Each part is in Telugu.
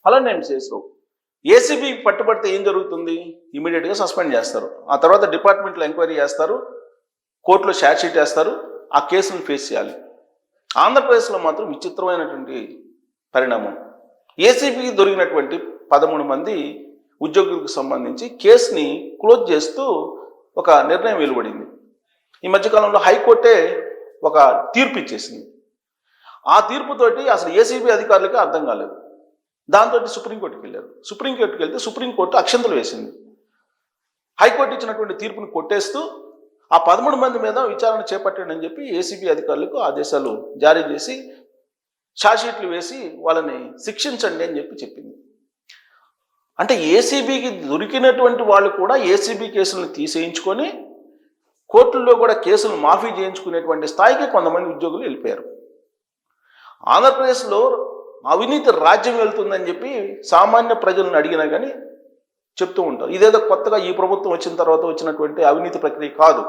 అలానే శేషరావు. ఏసీబీ పట్టుబడితే ఏం జరుగుతుంది? ఇమీడియట్గా సస్పెండ్ చేస్తారు. ఆ తర్వాత డిపార్ట్మెంట్లో ఎంక్వైరీ చేస్తారు, కోర్టులో ఛార్జ్ షీట్ వేస్తారు, ఆ కేసును ఫేస్ చేయాలి. ఆంధ్రప్రదేశ్లో మాత్రం విచిత్రమైనటువంటి పరిణామం. ఏసీబీకి దొరికినటువంటి 13 మంది ఉద్యోగులకు సంబంధించి కేసుని క్లోజ్ చేస్తూ ఒక నిర్ణయం వెలువడింది. ఈ మధ్యకాలంలో హైకోర్టే ఒక తీర్పు ఇచ్చేసింది. ఆ తీర్పుతోటి అసలు ఏసీబీ అధికారులకి అర్థం కాలేదు. దాంతో సుప్రీంకోర్టుకి వెళ్ళారు. సుప్రీంకోర్టుకి వెళ్తే సుప్రీంకోర్టు అక్షంతలు వేసింది. హైకోర్టు ఇచ్చినటువంటి తీర్పుని కొట్టేస్తూ ఆ 13 మంది మీద విచారణ చేపట్టండి అని చెప్పి ఏసీబీ అధికారులకు ఆదేశాలు జారీ చేసి ఛార్జ్షీట్లు వేసి వాళ్ళని శిక్షించండి అని చెప్పింది. అంటే ఏసీబీకి దొరికినటువంటి వాళ్ళు కూడా ఏసీబీ కేసులను తీసేయించుకొని కోర్టుల్లో కూడా కేసులు మాఫీ చేయించుకునేటువంటి స్థాయికి కొంతమంది ఉద్యోగులు వెళ్ళిపోయారు. ఆంధ్రప్రదేశ్లో అవినీతి రాజ్యం వెళ్తుందని చెప్పి సామాన్య ప్రజలను అడిగినా కానీ చెప్తూ ఉంటారు. ఇదేదో కొత్తగా ఈ ప్రభుత్వం వచ్చిన తర్వాత వచ్చినటువంటి అవినీతి ప్రక్రియ కాదు.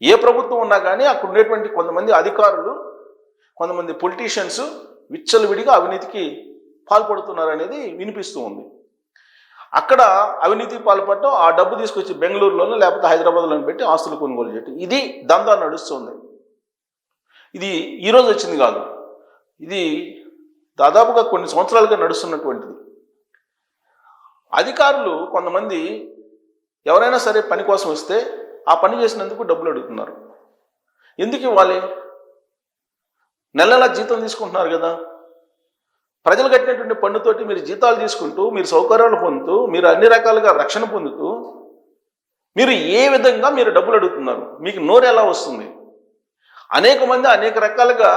ఏ ప్రభుత్వం ఉన్నా కానీ అక్కడ ఉండేటువంటి కొంతమంది అధికారులు, కొంతమంది పొలిటీషియన్స్ విచ్చలవిడిగా అవినీతికి పాల్పడుతున్నారు అనేది వినిపిస్తూ ఉంది. అక్కడ అవినీతికి పాల్పడటం, ఆ డబ్బు తీసుకొచ్చి బెంగళూరులోనో లేకపోతే హైదరాబాద్లోనూ పెట్టి ఆస్తులు కొనుగోలు చేయటం, ఇది దందా నడుస్తుంది. ఇది ఈరోజు వచ్చింది కాదు, ఇది దాదాపుగా కొన్ని సంవత్సరాలుగా నడుస్తున్నటువంటిది. అధికారులు కొంతమంది ఎవరైనా సరే పని కోసం వస్తే ఆ పని చేసినందుకు డబ్బులు అడుగుతున్నారు. ఎందుకు ఇవ్వాలి? నెల నెలా జీతం తీసుకుంటున్నారు కదా. ప్రజలు కట్టినటువంటి పన్నుతోటి మీరు జీతాలు తీసుకుంటూ, మీరు సౌకర్యాలు పొందుతూ, మీరు అన్ని రకాలుగా రక్షణ పొందుతూ, మీరు ఏ విధంగా మీరు డబ్బులు అడుగుతున్నారు? మీకు నోరు ఎలా వస్తుంది? అనేక మంది అనేక రకాలుగా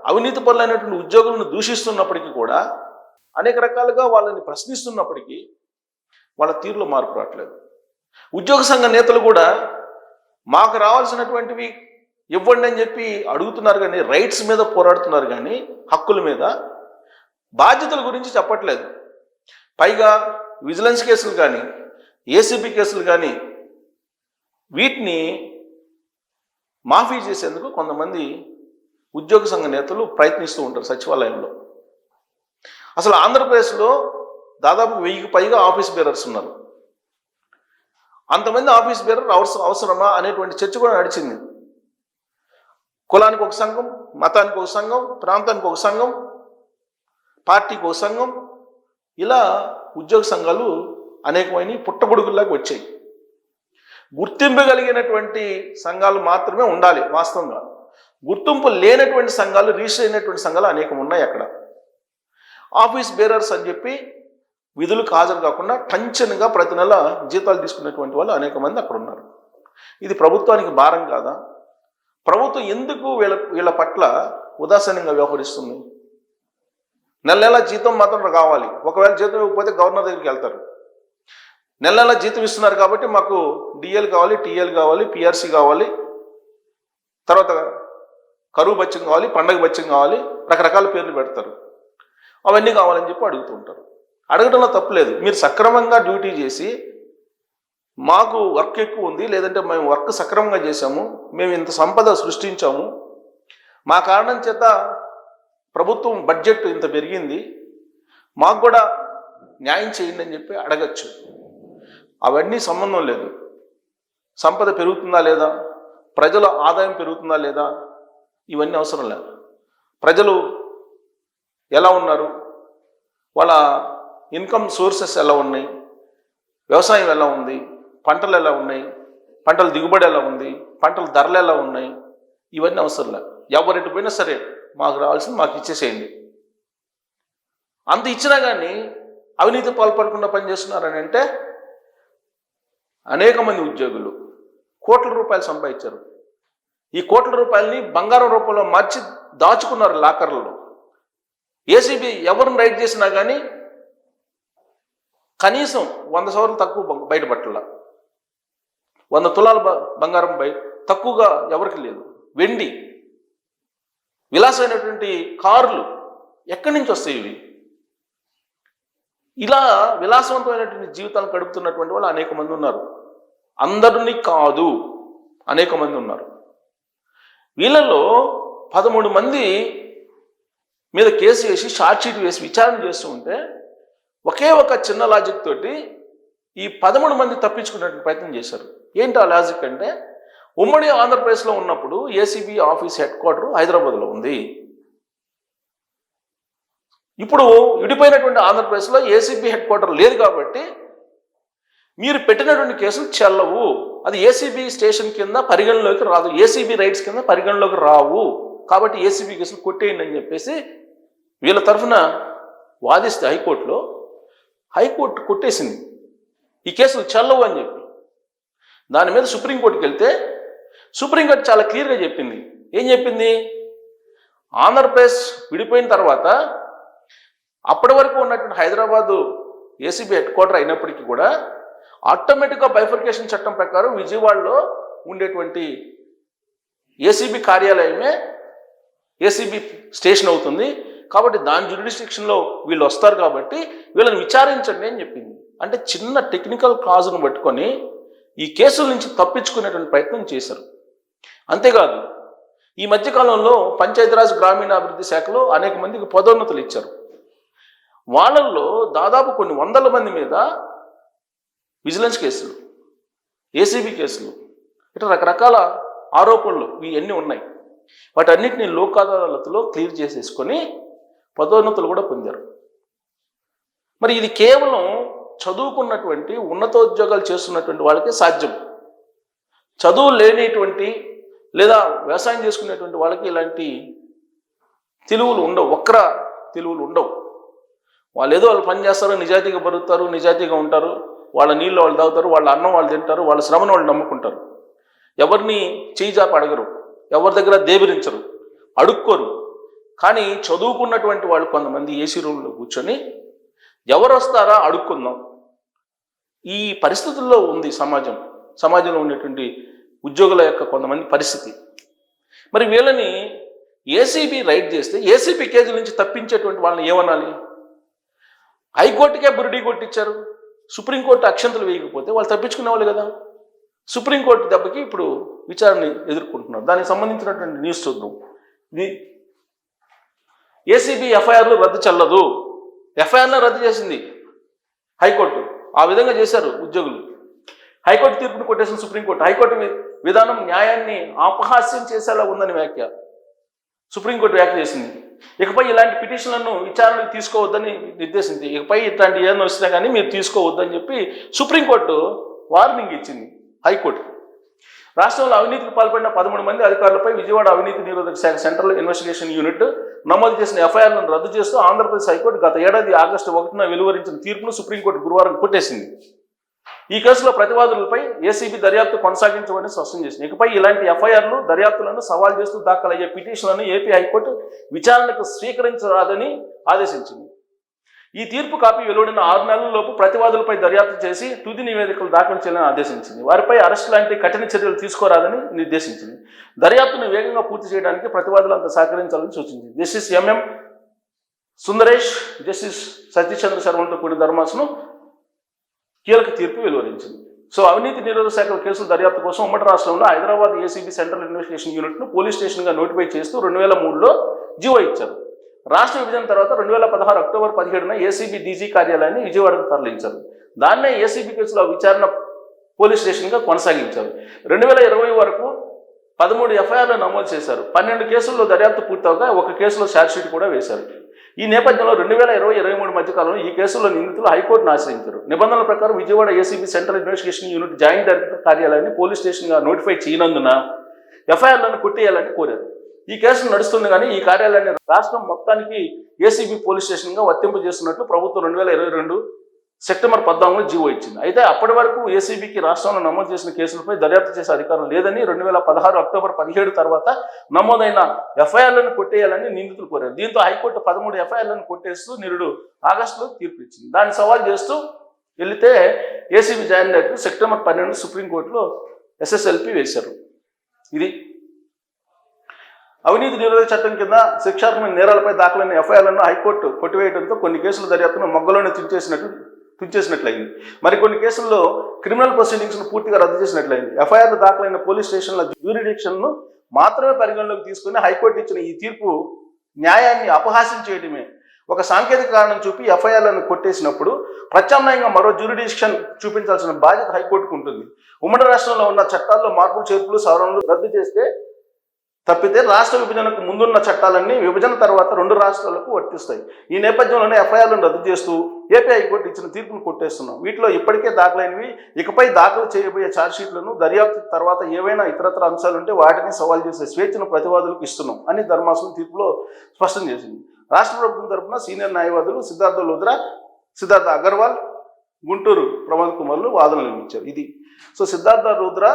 అవినీతి పరులైనటువంటి ఉద్యోగులను దూషిస్తున్నప్పటికీ కూడా, అనేక రకాలుగా వాళ్ళని ప్రశ్నిస్తున్నప్పటికీ వాళ్ళ తీరులో మార్పు రావట్లేదు. ఉద్యోగ సంఘ నేతలు కూడా మాకు రావాల్సినటువంటివి ఇవ్వండి అని చెప్పి అడుగుతున్నారు కానీ, రైట్స్ మీద పోరాడుతున్నారు కానీ, హక్కుల మీద, బాధ్యతల గురించి చెప్పట్లేదు. పైగా విజిలెన్స్ కేసులు కానీ, ఏసీబీ కేసులు కానీ, వీటిని మాఫీ చేసేందుకు కొంతమంది ఉద్యోగ సంఘ నేతలు ప్రయత్నిస్తూ ఉంటారు సచివాలయంలో. అసలు ఆంధ్రప్రదేశ్లో దాదాపు 1000కి పైగా ఆఫీస్ బేరర్స్ ఉన్నారు. అంతమంది ఆఫీస్ బేరర్ అవసరమా అనేటువంటి చర్చ కూడా నడిచింది. కులానికి ఒక సంఘం, మతానికి ఒక సంఘం, ప్రాంతానికి ఒక సంఘం, పార్టీకి ఒక సంఘం, ఇలా ఉద్యోగ సంఘాలు అనేకమైన పుట్టగొడుగుల్లాగా వచ్చాయి. గుర్తింపు కలిగినటువంటి సంఘాలు మాత్రమే ఉండాలి. వాస్తవంగా గుర్తింపు లేనటువంటి సంఘాలు, రిజిస్టర్ అయినటువంటి సంఘాలు అనేకం ఉన్నాయి. అక్కడ ఆఫీస్ బేరర్స్ అని చెప్పి విధులకు హాజరు కాకుండా టంచన్గా ప్రతి నెల జీతాలు తీసుకునేటువంటి వాళ్ళు అనేక మంది అక్కడ ఉన్నారు. ఇది ప్రభుత్వానికి భారం కాదా? ప్రభుత్వం ఎందుకు వీళ్ళ పట్ల ఉదాసీనంగా వ్యవహరిస్తుంది? నెల నెల జీతం మాత్రం కావాలి. ఒకవేళ జీతం ఇవ్వకపోతే గవర్నర్ దగ్గరికి వెళ్తారు. నెల నెల జీతం ఇస్తున్నారు కాబట్టి మాకు డిఎల్ కావాలి, టీఎల్ కావాలి, పిఆర్సీ కావాలి, తర్వాత కరువు బత్యం కావాలి, పండగ బత్యం కావాలి, రకరకాల పేర్లు పెడతారు. అవన్నీ కావాలని చెప్పి అడుగుతూ ఉంటారు. అడగడంలో తప్పులేదు. మీరు సక్రమంగా డ్యూటీ చేసి మాకు వర్క్ ఎక్కువ ఉంది, లేదంటే మేము వర్క్ సక్రమంగా చేశాము, మేము ఇంత సంపద సృష్టించాము, మా కారణం చేత ప్రభుత్వం బడ్జెట్ ఇంత పెరిగింది, మాకు కూడా న్యాయం చేయండి అని చెప్పి అడగచ్చు. అవన్నీ సంబంధం లేదు. సంపద పెరుగుతుందా లేదా, ప్రజల ఆదాయం పెరుగుతుందా లేదా, ఇవన్నీ అవసరం లేదు. ప్రజలు ఎలా ఉన్నారు, వాళ్ళ ఇన్కమ్ సోర్సెస్ ఎలా ఉన్నాయి, వ్యవసాయం ఎలా ఉంది, పంటలు ఎలా ఉన్నాయి, పంటల దిగుబడి ఎలా ఉంది, పంటల ధరలు ఎలా ఉన్నాయి, ఇవన్నీ అవసరం లేదు. ఎవరెటు పోయినా సరే మాకు రావాల్సింది మాకు ఇచ్చేసేయండి. అంత ఇచ్చినా కానీ అవినీతి పాల్పడకుండా పనిచేస్తున్నారని అంటే అనేక మంది ఉద్యోగులు కోట్ల రూపాయలు సంపాదించారు. ఈ కోట్ల రూపాయలని బంగారం రూపంలో మార్చి దాచుకున్నారు లాకర్లలో. ఏసీబీ ఎవరిని రైడ్ చేసినా కానీ కనీసం 100 సవర్లు తక్కువ బయటపట్టాల. 100 తులాల బంగారం తక్కువగా ఎవరికి లేదు. వెండి, విలాసమైనటువంటి కార్లు ఎక్కడి నుంచి వస్తాయి ఇవి? ఇలా విలాసవంతమైనటువంటి జీవితాలు గడుపుతున్నటువంటి వాళ్ళు అనేక మంది ఉన్నారు. అందరినీ కాదు, అనేక మంది ఉన్నారు. వీళ్ళలో 13 మంది మీద కేసు వేసి ఛార్జ్ షీట్ వేసి విచారణ చేస్తూ ఉంటే ఒకే ఒక చిన్న లాజిక్ తోటి ఈ 13 మంది తప్పించుకునే ప్రయత్నం చేశారు. ఏంటి ఆ లాజిక్ అంటే, ఉమ్మడి ఆంధ్రప్రదేశ్లో ఉన్నప్పుడు ఏసీబీ ఆఫీస్ హెడ్ క్వార్టర్ హైదరాబాద్లో ఉంది. ఇప్పుడు విడిపోయినటువంటి ఆంధ్రప్రదేశ్లో ఏసీబీ హెడ్ క్వార్టర్ లేదు కాబట్టి మీరు పెట్టినటువంటి కేసులు చెల్లవు. అది ఏసీబీ స్టేషన్ కింద పరిగణలోకి రాదు, ఏసీబీ రైట్స్ కింద పరిగణలోకి రావు. కాబట్టి ఏసీబీ కేసులు కొట్టేయండి అని చెప్పేసి వీళ్ళ తరఫున వాదిస్తే హైకోర్టు కొట్టేసింది, ఈ కేసులు చెల్లవు అని చెప్పి. దాని మీద సుప్రీంకోర్టుకి వెళ్తే సుప్రీంకోర్టు చాలా క్లియర్గా చెప్పింది. ఏం చెప్పింది? ఆంధ్రప్రదేశ్ విడిపోయిన తర్వాత అప్పటి వరకు ఉన్నటువంటి హైదరాబాదు ఏసీబీ హెడ్ క్వార్టర్ అయినప్పటికీ కూడా ఆటోమేటిక్గా బైఫర్కేషన్ చట్టం ప్రకారం విజయవాడలో ఉండేటువంటి ఏసీబీ కార్యాలయమే ఏసీబీ స్టేషన్ అవుతుంది. కాబట్టి దాని జ్యురిడిక్షన్లో వీళ్ళు వస్తారు కాబట్టి వీళ్ళని విచారించండి అని చెప్పింది. అంటే చిన్న టెక్నికల్ కాజును పట్టుకొని ఈ కేసుల నుంచి తప్పించుకునేటువంటి ప్రయత్నం చేశారు. అంతేకాదు, ఈ మధ్యకాలంలో పంచాయతీరాజ్ గ్రామీణాభివృద్ధి శాఖలో అనేక మందికి పదోన్నతులు ఇచ్చారు. వాళ్ళల్లో దాదాపు కొన్ని వందల మంది మీద విజిలెన్స్ కేసులు, ఏసీబీ కేసులు, ఇట్లా రకరకాల ఆరోపణలు ఇవన్నీ ఉన్నాయి. వాటన్నిటిని లోక్ అదాలత్లో క్లియర్ చేసేసుకొని పదోన్నతులు కూడా పొందారు. మరి ఇది కేవలం చదువుకున్నటువంటి ఉన్నతోద్యోగాలు చేస్తున్నటువంటి వాళ్ళకే సాధ్యం. చదువు లేనిటువంటి లేదా వ్యవసాయం చేసుకునేటువంటి వాళ్ళకి ఇలాంటి తెలివులు ఉండవు, వక్ర తెలివులు ఉండవు. వాళ్ళు ఏదో వాళ్ళు పని చేస్తారు, నిజాయితీగా బతుకుతారు, నిజాయితీగా ఉంటారు, వాళ్ళ నీళ్ళు వాళ్ళు తాగుతారు, వాళ్ళ అన్నం వాళ్ళు తింటారు, వాళ్ళ శ్రమను వాళ్ళు నమ్ముకుంటారు. ఎవరిని చేయి జాపి అడగరు, ఎవరి దగ్గర దేబిరించరు, అడుక్కోరు. కానీ చదువుకున్నటువంటి వాళ్ళు కొంతమంది ఏసీ రూమ్లో కూర్చొని ఎవరు వస్తారా అడుక్కుందాం, ఈ పరిస్థితుల్లో ఉంది సమాజంలో ఉండేటువంటి ఉద్యోగుల యొక్క కొంతమంది పరిస్థితి. మరి వీళ్ళని ఏసీబీ రైడ్ చేస్తే ఏసీబీ కేసుల నుంచి తప్పించేటువంటి వాళ్ళని ఏమనాలి? హైకోర్టుకే బురిడీ కొట్టించారు, సుప్రీంకోర్టు అక్షంతలు వేయకపోతే వాళ్ళు తప్పించుకునే వాళ్ళు కదా. సుప్రీంకోర్టు దెబ్బకి ఇప్పుడు విచారణ ఎదుర్కొంటున్నారు. దానికి సంబంధించినటువంటి న్యూస్ చూద్దాం. ఇది ఏసీబీ ఎఫ్ఐఆర్లు రద్దు చెల్లదు, ఎఫ్ఐఆర్ను రద్దు చేసింది హైకోర్టు. ఆ విధంగా చేశారు ఉద్యోగులు. హైకోర్టు తీర్పును కొట్టేసిన సుప్రీంకోర్టు. హైకోర్టు విధానం న్యాయాన్ని అపహాస్యం చేసేలా ఉందని సుప్రీంకోర్టు వ్యాఖ్య చేసింది. ఇకపై ఇలాంటి పిటిషన్లను విచారణకు తీసుకోవద్దని నిర్దేశించింది. ఇకపై ఇట్లాంటి ఏదైనా వచ్చినా కానీ మీరు తీసుకోవద్దని చెప్పి సుప్రీంకోర్టు వార్నింగ్ ఇచ్చింది హైకోర్టు. రాష్ట్రంలో అవినీతికి పాల్పడిన 13 మంది అధికారులపై విజయవాడ అవినీతి నిరోధక శాఖ సెంట్రల్ ఇన్వెస్టిగేషన్ యూనిట్ నమోదు చేసిన ఎఫ్ఐఆర్లను రద్దు చేస్తూ ఆంధ్రప్రదేశ్ హైకోర్టు గత ఏడాది ఆగస్టు 1న వెలువరించిన తీర్పును సుప్రీంకోర్టు గురువారం కొట్టేసింది. ఈ కేసులో ప్రతివాదులపై ఏసీబీ దర్యాప్తు కొనసాగించమని స్పష్టం చేసింది. ఇకపై ఇలాంటి ఎఫ్ఐఆర్లు దర్యాప్తులను సవాల్ చేస్తూ దాఖలయ్యే పిటిషన్లను ఏపీ హైకోర్టు విచారణకు స్వీకరించరాదని ఆదేశించింది. ఈ తీర్పు కాపీ వెలువడిన 6 నెలలలోపు ప్రతివాదులపై దర్యాప్తు చేసి తుది నివేదికలు దాఖలు చేయాలని ఆదేశించింది. వారిపై అరెస్టు లాంటి కఠిన చర్యలు తీసుకోరాదని నిర్దేశించింది. దర్యాప్తును వేగంగా పూర్తి చేయడానికి ప్రతివాదులంతా సహకరించాలని సూచించింది. Justice MM Sundaresh, justice Satish Chandra శర్మలతో కూడిన ధర్మాసనం కీలక తీర్పు వెలువరించింది. సో అవినీతి నిరోధక శాఖ కేసుల దర్యాప్తు కోసం ఉమ్మడి రాష్ట్రంలో హైదరాబాద్ ఏసీబీ సెంట్రల్ ఇన్వెస్టిగేషన్ యూనిట్ను పోలీస్ స్టేషన్గా నోటిఫై చేస్తూ 2003లో జీవో ఇచ్చారు. రాష్ట్ర విభజన తర్వాత 2016 అక్టోబర్ 17న ఏసీబీ డీజీ కార్యాలయాన్ని విజయవాడకు తరలించారు. దాన్నే ఏసీబీ కేసుల విచారణ పోలీస్ స్టేషన్గా కొనసాగించారు. 2020 వరకు 13 ఎఫ్ఐఆర్లు నమోదు చేశారు. 12 కేసుల్లో దర్యాప్తు పూర్తవగా ఒక కేసులో ఛార్జ్షీట్ కూడా వేశారు. ఈ నేపథ్యంలో 2020-23 మధ్యకాలంలో ఈ కేసులో నిందితులు హైకోర్టును ఆశ్రయించారు. నిబంధనల ప్రకారం Vijayawada ACB central investigation unit joint director కార్యాలయాన్ని పోలీస్ స్టేషన్గా నోటిఫై చేయనందున ఎఫ్ఐఆర్లను కొట్టేయాలని కోరారు. ఈ కేసు నడుస్తుంది కానీ ఈ కార్యాలయాన్ని రాష్ట్రం మొత్తానికి ఏసీబీ పోలీస్ స్టేషన్గా వర్తింపజేస్తున్నట్లు ప్రభుత్వం 2022 సెప్టెంబర్ 14లో జీవో ఇచ్చింది. అయితే అప్పటి వరకు ఏసీబీకి రాష్ట్రంలో నమోదు చేసిన కేసులపై దర్యాప్తు చేసే అధికారం లేదని 2016 అక్టోబర్ 17 తర్వాత నమోదైన ఎఫ్ఐఆర్లను కొట్టేయాలని నిందితులు కోరారు. దీంతో హైకోర్టు 13 ఎఫ్ఐఆర్లను కొట్టేస్తూ నిరుడు ఆగస్టులో తీర్పు ఇచ్చింది. దాన్ని సవాల్ చేస్తూ వెళితే ఏసీబీ జాయింట్ డైరెక్టర్ సెప్టెంబర్ 12 సుప్రీంకోర్టులో ఎస్ఎస్ఎల్పి వేశారు. ఇది అవినీతి నిరోధక చట్టం కింద శిక్షార్హమైన నేరాలపై దాఖలైన ఎఫ్ఐఆర్లను హైకోర్టు కొట్టివేయడంతో కొన్ని కేసుల దర్యాప్తును మొగ్గలోనే తుంచేసినట్లయింది. మరికొన్ని కేసుల్లో క్రిమినల్ ప్రొసీడింగ్స్ను పూర్తిగా రద్దు చేసినట్లయింది. ఎఫ్ఐఆర్లు దాఖలైన పోలీస్ స్టేషన్ల జ్యూరిడిక్షన్ను మాత్రమే పరిగణలోకి తీసుకుని హైకోర్టు ఇచ్చిన ఈ తీర్పు న్యాయాన్ని అపహాస్యం చేయడమే. ఒక సాంకేతిక కారణం చూపి ఎఫ్ఐఆర్లను కొట్టేసినప్పుడు ప్రత్యామ్నాయంగా మరో జ్యూరిడిక్షన్ చూపించాల్సిన బాధ్యత హైకోర్టుకు ఉంటుంది. ఉమ్మడి రాష్ట్రంలో ఉన్న చట్టాల్లో మార్పులు చేర్పులు సవరణలు రద్దు చేస్తే తప్పితే రాష్ట్ర విభజనకు ముందున్న చట్టాలన్నీ విభజన తర్వాత 2 రాష్ట్రాలకు వర్తిస్తాయి. ఈ నేపథ్యంలోనే ఎఫ్ఐఆర్లను రద్దు చేస్తూ ఏపీ హైకోర్టు ఇచ్చిన తీర్పును కొట్టేస్తున్నాం. వీటిలో ఇప్పటికే దాఖలైనవి, ఇకపై దాఖలు చేయబోయే ఛార్జ్షీట్లను దర్యాప్తు తర్వాత ఏవైనా ఇతరత్ర అంశాలుంటే వాటిని సవాల్ చేసే స్వేచ్ఛను ప్రతివాదులకు ఇస్తున్నాం అని ధర్మాసనం తీర్పులో స్పష్టం చేసింది. రాష్ట్ర ప్రభుత్వం తరఫున సీనియర్ న్యాయవాదులు సిద్ధార్థ లూథ్రా, సిద్ధార్థ అగర్వాల్, గుంటూరు ప్రమోద్ కుమార్లు వాదనలు వినిపించారు. ఇది సో సిద్ధార్థ లూథ్రా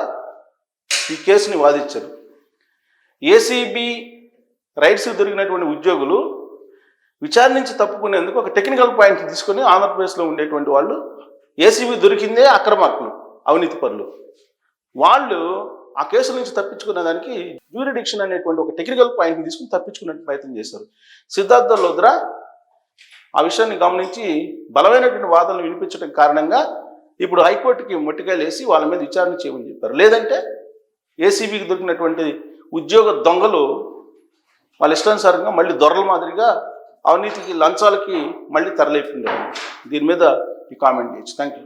ఈ కేసుని వాదించారు. ఏసీబీ రైట్స్ దొరికినటువంటి ఉద్యోగులు విచారణ నుంచి తప్పుకునేందుకు ఒక టెక్నికల్ పాయింట్ తీసుకొని ఆంధ్రప్రదేశ్లో ఉండేటువంటి వాళ్ళు ఏసీబీ దొరికిందే అక్రమార్కులు, అవినీతి పరులు, వాళ్ళు ఆ కేసుల నుంచి తప్పించుకునే దానికి జ్యూరిడిక్షన్ అనేటువంటి ఒక టెక్నికల్ పాయింట్ని తీసుకుని తప్పించుకునే ప్రయత్నం చేశారు. సిద్ధార్థ లూథ్రా ఆ విషయాన్ని గమనించి బలమైనటువంటి వాదనలు వినిపించడం కారణంగా ఇప్పుడు హైకోర్టుకి మొట్టికాయలు వేసి వాళ్ళ మీద విచారణ చేయమని చెప్పారు. లేదంటే ఏసీబీకి దొరికినటువంటి ఉద్యోగ దొంగలు వాళ్ళ ఇష్టానుసారంగా మళ్ళీ దొరల మాదిరిగా అవినీతికి లంచాలకి మళ్ళీ తరలిపోయింది. దీని మీద ఈ కామెంట్ చేయొచ్చు. Thank you.